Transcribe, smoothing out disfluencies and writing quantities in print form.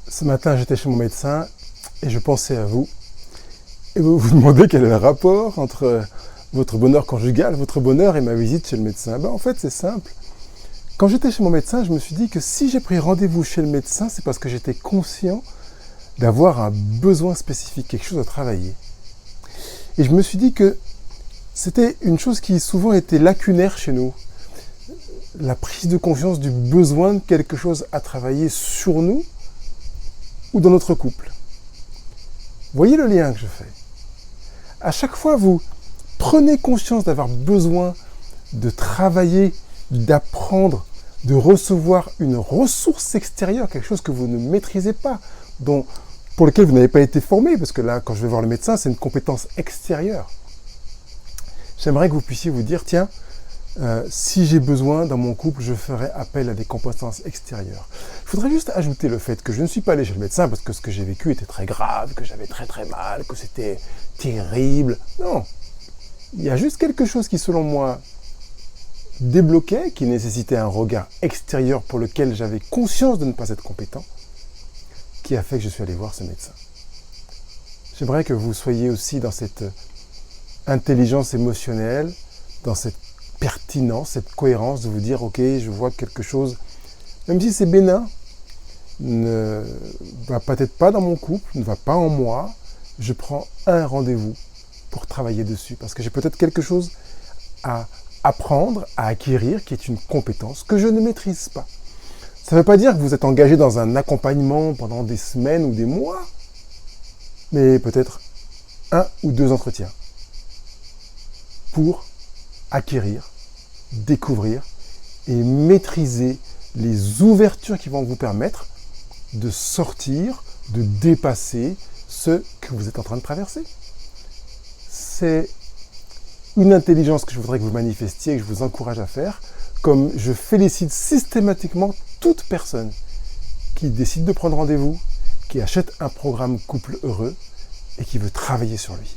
Ce matin, j'étais chez mon médecin et je pensais à vous. Et vous vous demandez quel est le rapport entre votre bonheur conjugal, votre bonheur et ma visite chez le médecin. En fait, c'est simple. Quand j'étais chez mon médecin, je me suis dit que si j'ai pris rendez-vous chez le médecin, c'est parce que j'étais conscient d'avoir un besoin spécifique, quelque chose à travailler. Et je me suis dit que c'était une chose qui souvent était lacunaire chez nous. La prise de conscience du besoin de quelque chose à travailler sur nous ou dans notre couple. Voyez le lien que je fais. À chaque fois, vous prenez conscience d'avoir besoin de travailler, d'apprendre, de recevoir une ressource extérieure, quelque chose que vous ne maîtrisez pas, pour lequel vous n'avez pas été formé, parce que là, quand je vais voir le médecin, c'est une compétence extérieure. J'aimerais que vous puissiez vous dire, tiens, si j'ai besoin dans mon couple, je ferai appel à des compétences extérieures. Je voudrais juste ajouter le fait que je ne suis pas allé chez le médecin parce que ce que j'ai vécu était très grave, que j'avais très très mal, que c'était terrible. Non, il y a juste quelque chose qui, selon moi, débloquait, qui nécessitait un regard extérieur pour lequel j'avais conscience de ne pas être compétent, qui a fait que je suis allé voir ce médecin. J'aimerais que vous soyez aussi dans cette intelligence émotionnelle, dans cette pertinence, cette cohérence de vous dire ok, je vois quelque chose, même si c'est bénin, ne va peut-être pas dans mon couple, ne va pas en moi, je prends un rendez-vous pour travailler dessus, parce que j'ai peut-être quelque chose à apprendre, à acquérir, qui est une compétence que je ne maîtrise pas. Ça ne veut pas dire que vous êtes engagé dans un accompagnement pendant des semaines ou des mois, mais peut-être 1 ou 2 entretiens pour acquérir, découvrir et maîtriser les ouvertures qui vont vous permettre de sortir, de dépasser ce que vous êtes en train de traverser. C'est une intelligence que je voudrais que vous manifestiez et que je vous encourage à faire, comme je félicite systématiquement toute personne qui décide de prendre rendez-vous, qui achète un programme couple heureux et qui veut travailler sur lui.